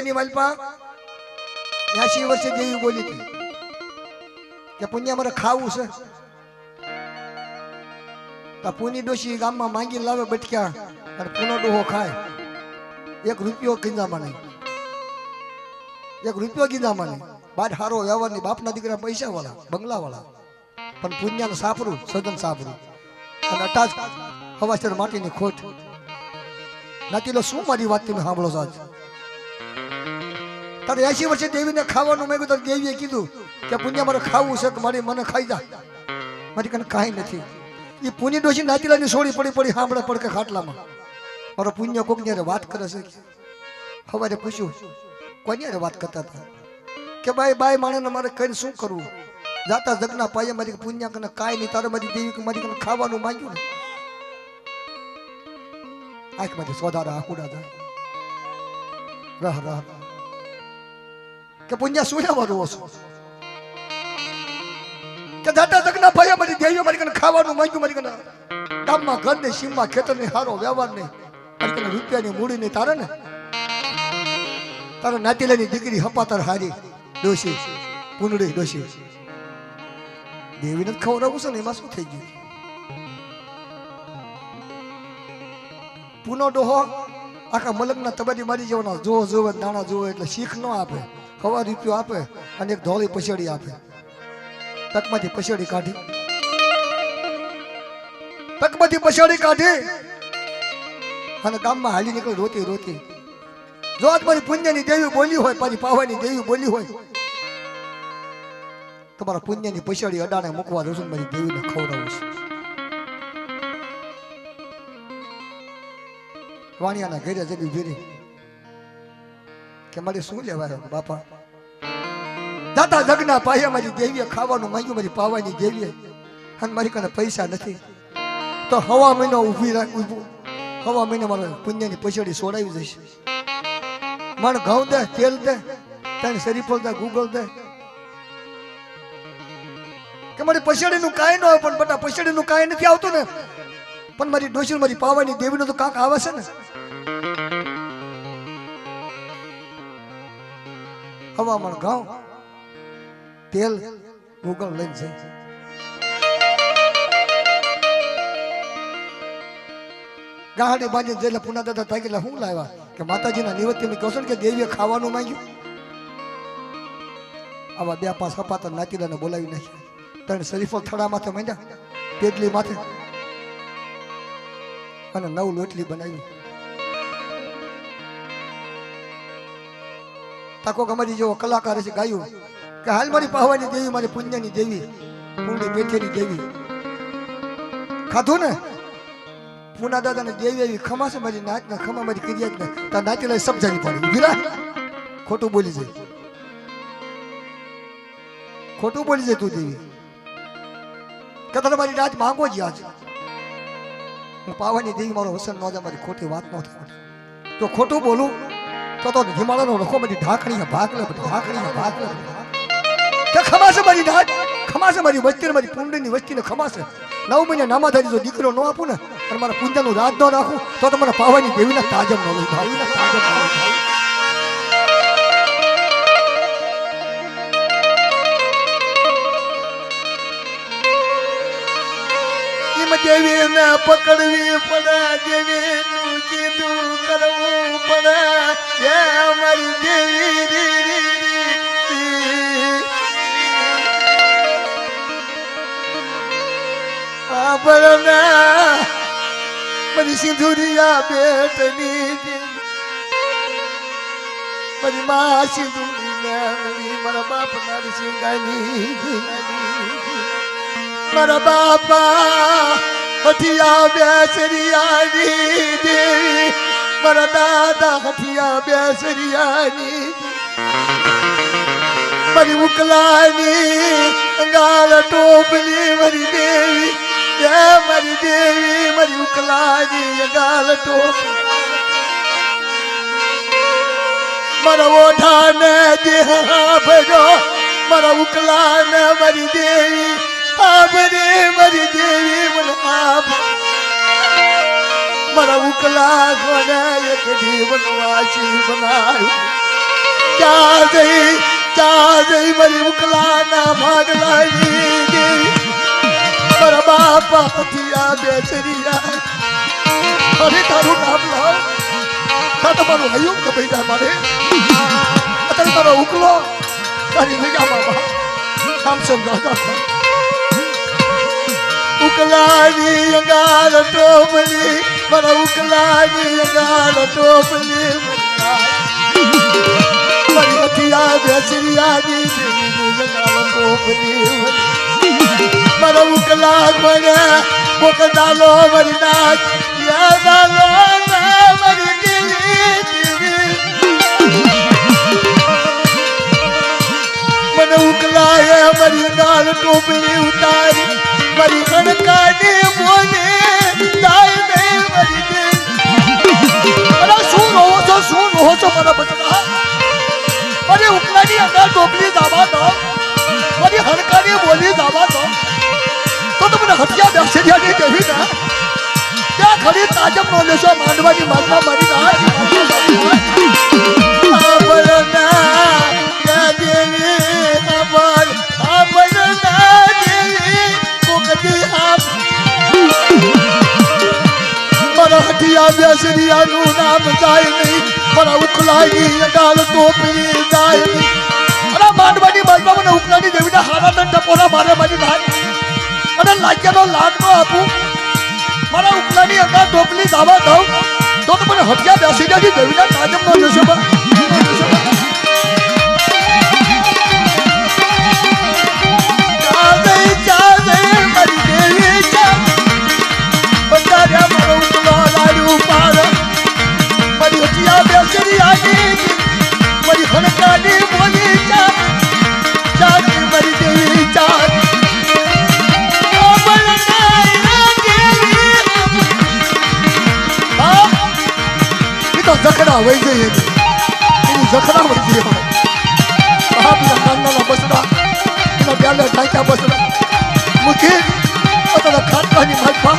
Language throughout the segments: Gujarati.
ની વાલપા 80 વર્ષે દેવી બોલી હતી કે પુણ્ય મારે ખાવું છે તો પુની ડોશી ગામમાં માંગી લાવે બટક્યા અને પુનો ડોહો ખાય 1 રૂપિયો ગીંજામાં નહીં 1 રૂપિયો ગીંજામાં નહીં બાદ હારો વ્યવહાર ની બાપના દીકરા પૈસા વાળા બંગલા વાળા પણ પુણ્યાનું સાપરું સદન સાપરું અને અટાજ હવાસર માટીની ખોટ નાતીલો શું મારી વાત તમે સાંભળો છો આજ તારે 80 વર્ષે દેવીને ખાવાનું મેં કીધું દેવીએ કીધું કે પુણ્ય મારે ખાવું છે કે મારી મને ખાઈ જા મારી કને કાંઈ નથી એ પુણ્ય ડોશી નાતીલાની સોળી પડી પડી સાંભળે પડકે ખાટલામાં મારો પુણ્ય કોક ને વાત કરે છે સવારે પૂછ્યું કોની વાત કરતા હતા કે ભાઈ બાઈ માણસને મારે કરીને શું કરવું જાતા જગના પાયે મારી પુણ્ય કને કાંઈ નહીં તારે મારી દેવી મારી કને ખાવાનું માંગ્યું ને આંખમાંથી સોધારા આહુડા જાય રહ કે પુણ્ય શું લેવા રોવો છો કે જાતા જગના પાયે મારી દેવી મારી કને ખાવાનું માંગ્યું મારી કને ગામમાં ઘર ને સીમમાં ખેતર ને હારો વ્યવહાર નહીં મારી કને રૂપિયાની મૂડી નહીં તારે ને તારે નાતીલાની દીકરી હપાતર હારી ડોશી પુનડી ડોશી દેવીને ખવડાવું છે ને એમાં શું થઈ ગયું પુનો ડોહો આખા મલકના તબેટી મારી જવાના જોવે દાણા જોવે એટલે શીખ ન આપે હવા રૂપિયો આપે અને એક ધોળી પછેડી આપે તકમાંથી પછેડી કાઢી અને ગામમાં હાલી નીકળી રોતી રોતી જો આજ મારી પુણ્યની દેવી બોલી હોય મારી પાવાની દેવી બોલી હોય તમારા પુણ્યની પછાડી અડાણે મૂકવા દઉં છું મારી દેવીને ખવડાવું છું વાણિયાના ઘરે જડી ભીરી કે મારે શું લેવાય બાપા દાદા જગના પાયા મારી દેવીએ ખાવાનું માંગ્યું મારી પાવાની દેવીએ અને મારી કને પૈસા નથી તો હવા મહિનો ઊભી રાખું હવા મહિને મારે પુણ્યની પછાડી સોડાવી જઈશ મણ ઘઉં દે તેલ દે તને શરીફળ દે ગૂગલ દે કે મારી પછાડીનું કાંઈ ન હોય પણ બટા પછાડીનું કાંઈ નથી આવતું ને પણ મારી ડોશી મારી પાવાની દેવીનું તો કાંક આવે છે ને હવામાન ઘઉં તેલ ગૂગલ લઈને જાય ગાડી બાંધી જેલે પુના દાદા થાકેલા હું લાવ્યા કે માતાજીના નિવૃત્તિની કૌશલ કે દેવીએ ખાવાનું માંગ્યું આવા 2-5 હપાતર નાતીલાને બોલાવી નાખ્યા તને શરીફળ થડા માથે માંડ્યા પેડલી માથે અને 9 લોટલી બનાવી તાકો અમારી જેવો કલાકાર છે ગાયું કે હાલ મારી પાવાની દેવી મારી પુણ્યની દેવી પૂર્ણી પેઠેની દેવી ખાધું ને પુના દાદા ને દેવી આવી ખમાશે મારી નાચ ને ખમા મારી ક્રિયા ને તા નાતીલા સમજાવી પડી ઉભીરા ખોટું બોલી જાય તું દેવી કે તને મારી નાચ માંગો જ આજ હું પાવાની દેવી મારો વસન ન જાય મારી ખોટી વાત ન થાય તો ખોટું બોલું તો હિમાલયનો રખો બધી ઢાંકણી ભાગ લે કે ખમાશે મારી નાચ ખમાશે મારી વસ્તી મારી પુંડની વસ્તીને ખમાશે 9 મહિના નામાધારી જો દીકરો ન આપું ને અને મારા પુંજાનું રાજ ન રાખું તો તમારા પાવાની દેવીના તાજમ ન લઈ દેવીને પકડવી પડે દેવીનું કીધું કરવું પડે એ મારી દેવી મારી સિંધુરિયા બેટની મારી મા સિંધુરી મારા બાપ મારી સિંગાની મારા બાપા હઠિયા બેસરિયાની દેવી મારા દાદા હઠિયા બેસરિયાની મારી ઉકલાની અંગાલ ટોપલી મારી દેવી મારી દેવી મારી ઉકલાની અંગાલ ટોપલી મારા ઓઢાને જે ભર્યો મારા ઉકલાને મારી દેવી આભરે મારી દેવી મને આપ મારા ઉકલા કોને એક જીવનવાસી બનાવી જઈ મારી ઉકલાના ભાગલાની મારા બાપા પતિયા બેસરિયા અરે તારું નામ લાવ તા તમારું હયું કે ભાઈ મારે અત્યારે તારો ઉકલો તારી ભેગા બાબા સામસંગ દાદા ઉકલાની અંગાર ટોપલી મારા ઉકલાની અંગાર ટોપલી મારી અતિયા બેસરિયાની અંગાર ટોપલી મારા ઉકલા મને મોકદાલો મારી નાચ યાદાલો મારી દિલી મને ઉકલાએ મારી ગાલ ટોપલી ઉતારી મારી કણકાની બોલે દાય ને મારી દિલ અરે શું રહો છો મારા બચડા મારી ઉકલાની અંદર ટોપલી દાવા દો મારી હડકાની બોલી દાવા દો તો મને હત્યા બેસરિયાની દેવી ને ત્યાં ખરી તાજબ નો લેશો માંડવાની માગમાં મારી મારા હઠિયા બેસરિયાનું નામ જાય નહીં મારા ઉકલાની અડાલ ટોપલી જાય નહીં અરે માંડવાની માગમાં મને ઉકલાની દેવીના હારા દંડ પોરા મારે મારી નાય અને લાગ્યાનો લાડ નો આપું મારા ઉકલાની અંદર ટોપલી દાવા દઉં તો મને હત્યા બેસી જાય દેવીના તાજમ નો જશો મારી હડકાની બોલી ચાર મારી દેવી ચાર જખડા વહી જઈએ એની જખડા વહી જઈએ બાપના કાનના બસડા એના બેલા ઢાંક્યા બસડા મુખી પોતાના ખાટલાની માલપા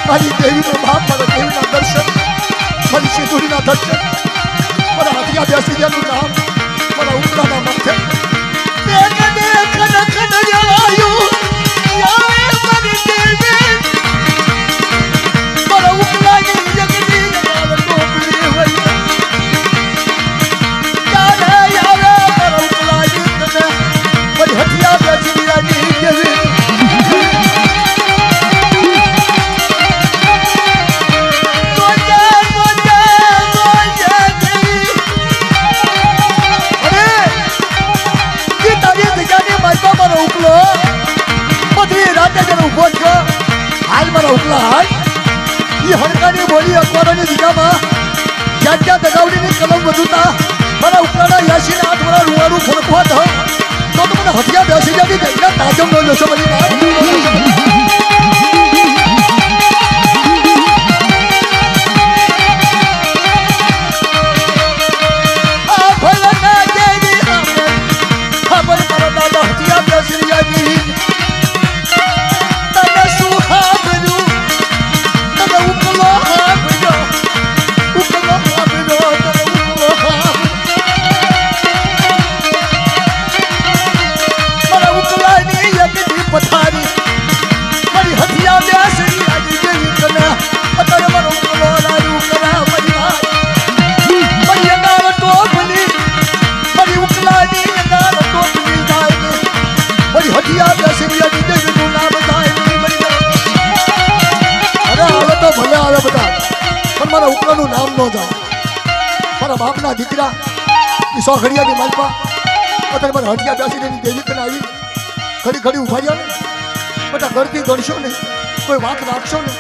મારી દેવીનો બાપ મારા દેવીના દર્શન મારી સિંધુરીના દર્શન મારા હથિયા બેસરિયાનું નામ મારા ઉકલાના માથે મારા ઉકલાની હડકાની બોલી અખબારોની દિશામાં જ્યાં જ્યાં દગાવડીની કલમ વધુતા મારા ઉપરાના યાસી ને આઠ મારા રૂવારું ફોડખવા થયો તો મને હથિયા બેસી જતી દહીંના તાજમ નો જશો બની હથિયા બેસી જાય પથારી મારી હથિયા બેસરિયાની દેવી કન્યા અત્યારે મારો ઉકલો લાયું કરા મારી મારી અંગાર ટોપલી મારી ઉકલાની અંગાર ટોપલી જાય મારી હથિયા બેસરિયાની દેવીનું નામ જાય અરે હવે તો ભલે આવે બધા પણ મારા ઉકલાનું નામ ન જાય મારા બાપના દીકરા એ સોઘડિયાની માલપા અત્યારે મારા હથિયા બેસરિયાની દેવી કન્યા આવી ઘડી ઉભા રહ્યા ને બધા ઘરથી ગણશો ને કોઈ વાત રાખશો ને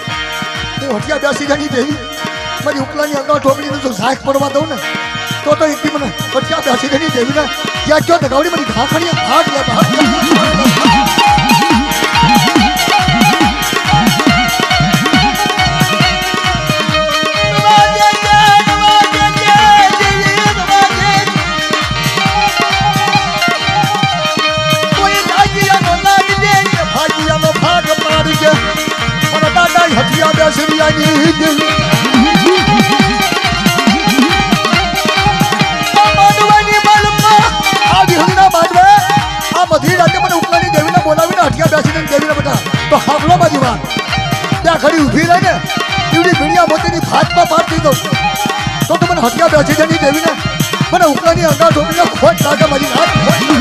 હું હથિયા બેસી જાની દેવી મારી ઉકલાની અંદર ઠોકડીને જો ઝાંખ પડવા દઉં ને તો એક મને હથિયા બેસી જાની દેવી ને ક્યાં ક્યાં દગાવડી મારી ઢાંખણીએ ભાગ લે હથિયા બેસરિયાની માંડવાની તો હામલો મારી વાત ત્યાં ઘડી ઊભી રહી ને એવડી ભીડિયા મોતીની ભાતમાં પાડી દઉં તો મને હત્યા બેસી જણી દેવી ને મને ઉકલાની અંગા ઢોકીને ખોટ લાગે મારી નાથ ખોટ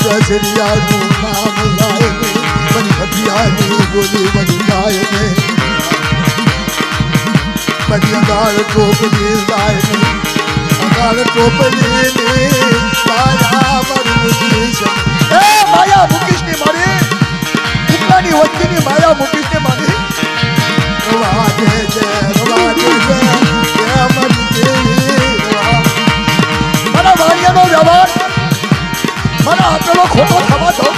બેસરિયાનું નામ લાય ને બની હથિયાની ગોલી બની ગાય ને બની અંગાર ટોપલી લાય ને અંગાર ટોપલી ને માયા મુકેશ એ માયા મુકેશની મારી ઉપલાની વચ્ચેની માયા મુકેશની મારી રવાજે છે રવાજે છે એ મરી દેવી મારા વાણિયાનો વ્યવહાર મને આપેલો ખોટો થવા દો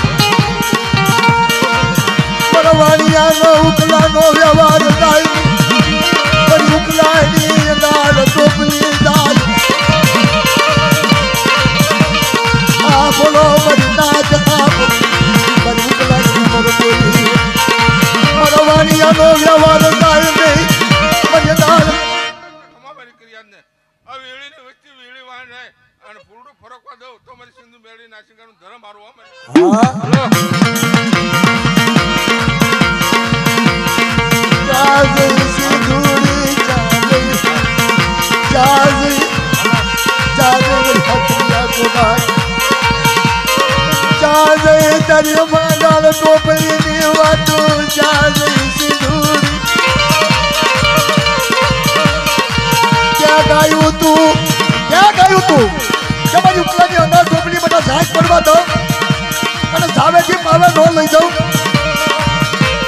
મારા વાણિયાનો ઉકલાનો વ્યવહાર થાય પણ ઉકલાની અંગાર ટોપલી જાય આ બોલો મારી નાચ આપો મારી ઉકલાની મર બોલી મારા વાણિયાનો વ્યવહાર થાય નહીં મને દાળ અમારી ક્રિયાને આ વેળીને વચ્ચે વેળી વાણ રહે અને ફૂલડું ફરકવા દઉં તો મારી સિંધુ મેળી નાસિકાનું ધર્મ મારું અમે ટોપલીની વાતો ક્યાં ગાયું તું કે મારી ઉપલાની અંદર ટોપલી બધા ઝાંક પડવા દો અને ઝાવેથી પાવે નો લઈ જાઉં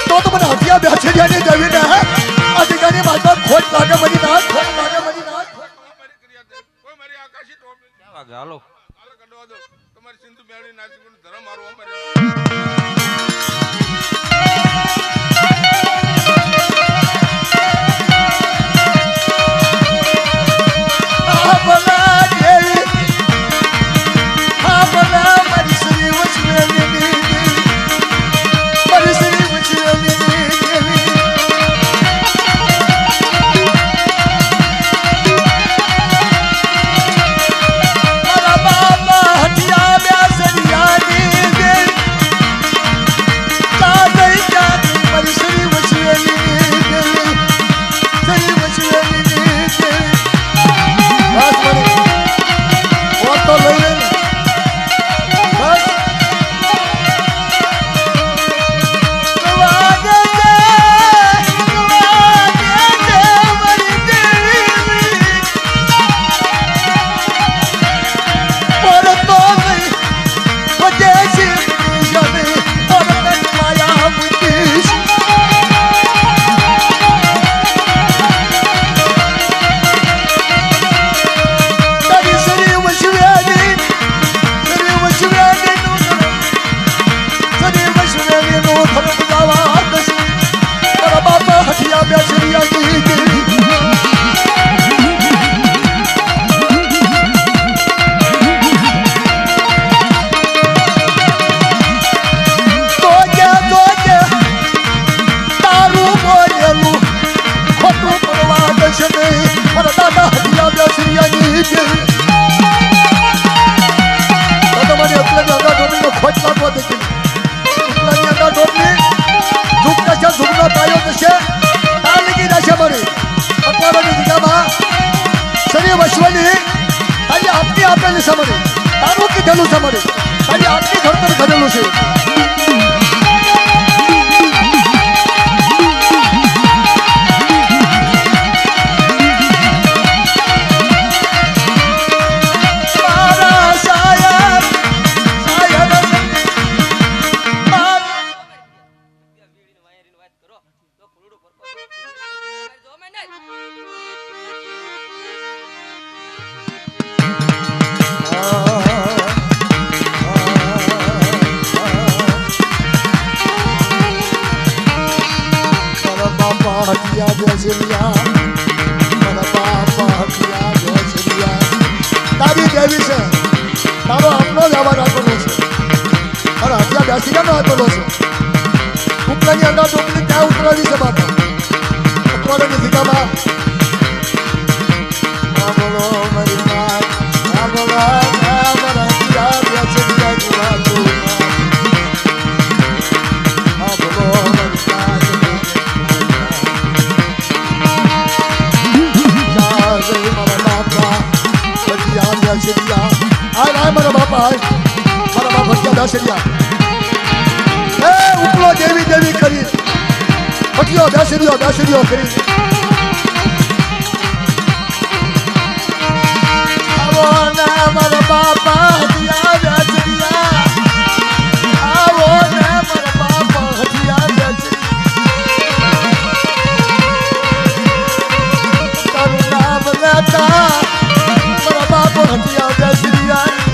તો મને હથિયા બેસી જાય દેવી ને આ જગ્યાની માતા ખોટ લાગે મારી નાથ ખોટ લાગે મારી નાથ અમારી ક્રિયા કોઈ મારી આકાશી ટોપલી વાગે હાલો હાલો કઢવા દો તમારી સિંધુ મેળી નાસિકાનું ધર્મ મારું અમારે તારું કીધેલું છે મને તારી આટલી ઘડતર કરેલું છે ઉપલાનો આપેલો છે ઉપલાની અંદર ડુંગળી ત્યાં ઉતરાવી છે બાપા અત્વારાની ભીગામાં બોલો મારી માત બોલો મારા પિયા બેસરિયા જીવાતો બોલો મારી માત મારા બાપા ભટિયા બેસરિયા આ મારા બાપા મારા બાપ ભટિયા બેસરિયા એ ઉપલો દેવી દેવી કરી ભટિયો બેસરિયો કરી મારા બાપા હથિયા બેસરિયા આવો ને મારા બાપા હથિયા બેસરિયા તારું નામ લેતા મારા બાપા હથિયા બેસરિયા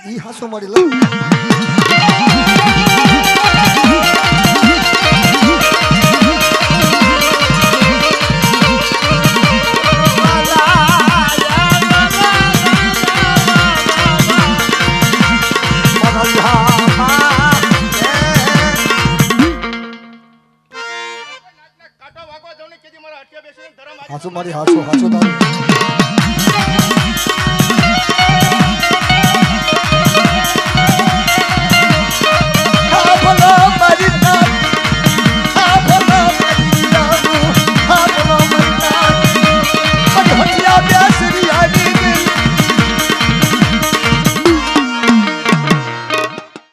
ઈ હાસો મારી લો હાસો મારી હાસો તારું